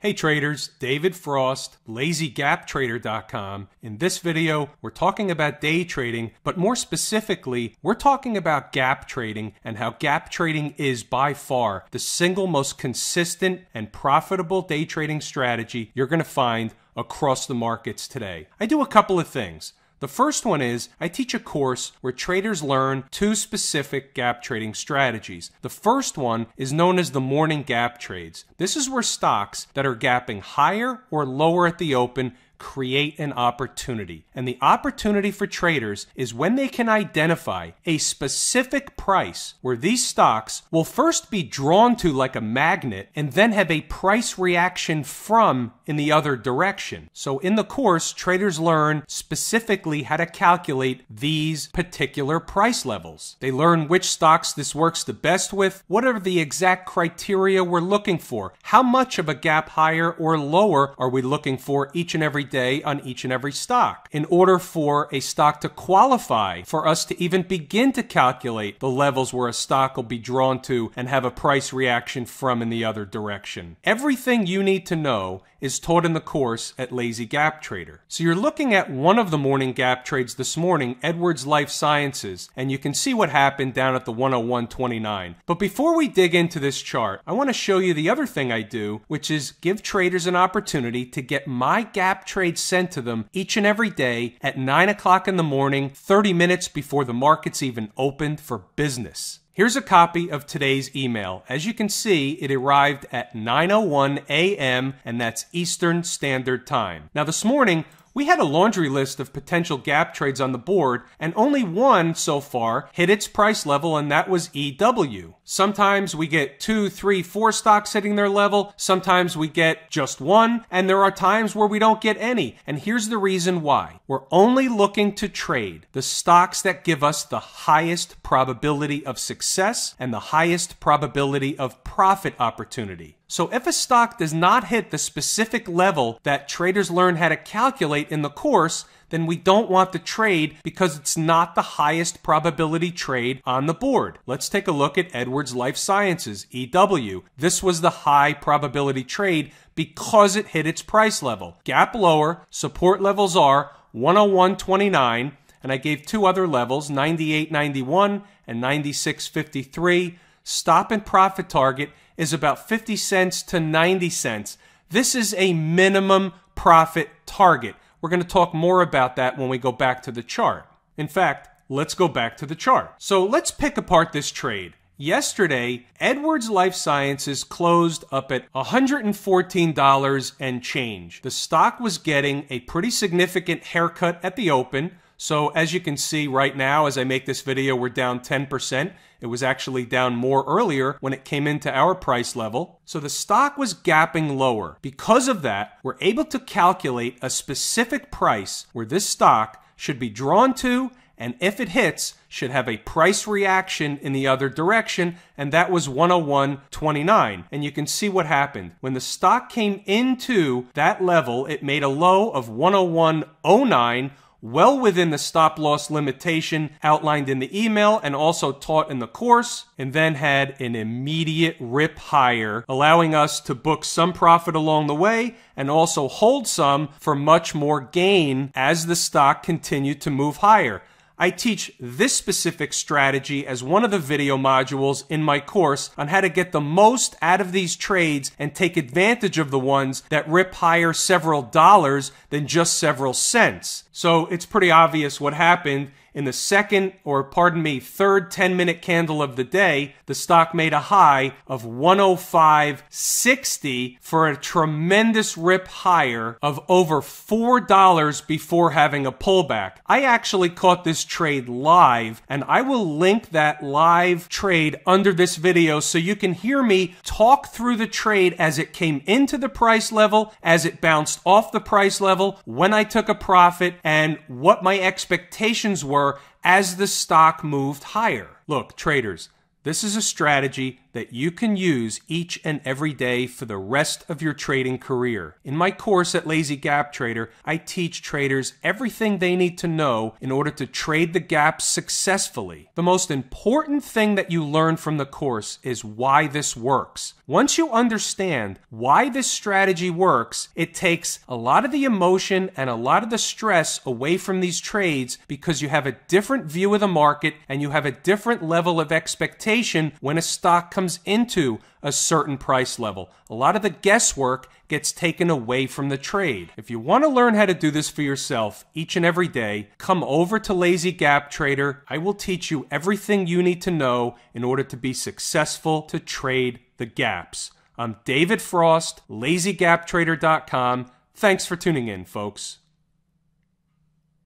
Hey traders, David Frost, LazyGapTrader.com. In this video, we're talking about day trading, but more specifically, we're talking about gap trading and how gap trading is by far the single most consistent and profitable day trading strategy you're going to find across the markets today. I do a couple of things. The first one is I teach a course where traders learn two specific gap trading strategies. The first one is known as the morning gap trades. This is where stocks that are gapping higher or lower at the open create an opportunity. And the opportunity for traders is when they can identify a specific price where these stocks will first be drawn to like a magnet and then have a price reaction from in the other direction. So in the course, traders learn specifically how to calculate these particular price levels. They learn which stocks this works the best with, what are the exact criteria we're looking for, how much of a gap higher or lower are we looking for each and every day on each and every stock. In order for a stock to qualify for us to even begin to calculate the levels where a stock will be drawn to and have a price reaction from in the other direction. Everything you need to know is taught in the course at Lazy Gap Trader. So you're looking at one of the morning gap trades this morning, Edwards Life Sciences, and you can see what happened down at the 101.29. But before we dig into this chart, I want to show you the other thing I do, which is give traders an opportunity to get my gap trades sent to them each and every day at 9 o'clock in the morning, 30 minutes before the markets even opened for business. Here's a copy of today's email. As you can see, it arrived at 9:01 a.m. and that's Eastern Standard Time. Now this morning, we had a laundry list of potential gap trades on the board, and only one so far hit its price level, and that was EW. Sometimes we get 2, 3, 4 stocks hitting their level. Sometimes we get just one, and there are times where we don't get any. And here's the reason why. We're only looking to trade the stocks that give us the highest probability of success and the highest probability of profit opportunity. So if a stock does not hit the specific level that traders learn how to calculate in the course, then we don't want the trade because it's not the highest probability trade on the board. Let's take a look at Edwards Life Sciences, EW. This was the high probability trade because it hit its price level. Gap lower, support levels are 101.29, and I gave two other levels, 98.91 and 96.53. Stop and profit target is about 50 cents to 90 cents. This is a minimum profit target. We're going to talk more about that when we go back to the chart. In fact, let's go back to the chart. So let's pick apart this trade. Yesterday, Edwards Life Sciences closed up at $114 and change. The stock was getting a pretty significant haircut at the open. So as you can see right now, as I make this video, we're down 10%. It was actually down more earlier when it came into our price level. So the stock was gapping lower. Because of that, we're able to calculate a specific price where this stock should be drawn to, and if it hits, should have a price reaction in the other direction, and that was 101.29. And you can see what happened. When the stock came into that level, it made a low of 101.09, well within the stop loss limitation outlined in the email and also taught in the course, and then had an immediate rip higher, allowing us to book some profit along the way and also hold some for much more gain as the stock continued to move higher. I teach this specific strategy as one of the video modules in my course on how to get the most out of these trades and take advantage of the ones that rip higher several dollars than just several cents. So it's pretty obvious what happened. In the third 10-minute candle of the day, the stock made a high of 105.60 for a tremendous rip higher of over $4 before having a pullback. I actually caught this trade live, and I will link that live trade under this video so you can hear me talk through the trade as it came into the price level, as it bounced off the price level, when I took a profit, and what my expectations were as the stock moved higher. Look, traders, This is a strategy that you can use each and every day for the rest of your trading career. In my course at Lazy Gap Trader, I teach traders everything they need to know in order to trade the gaps successfully. The most important thing that you learn from the course is why this works. Once you understand why this strategy works, it takes a lot of the emotion and a lot of the stress away from these trades because you have a different view of the market and you have a different level of expectation when a stock comes into a certain price level. A lot of the guesswork gets taken away from the trade. If you want to learn how to do this for yourself each and every day, come over to Lazy Gap Trader. I will teach you everything you need to know in order to be successful to trade the gaps. I'm David Frost, LazyGapTrader.com. Thanks for tuning in, folks.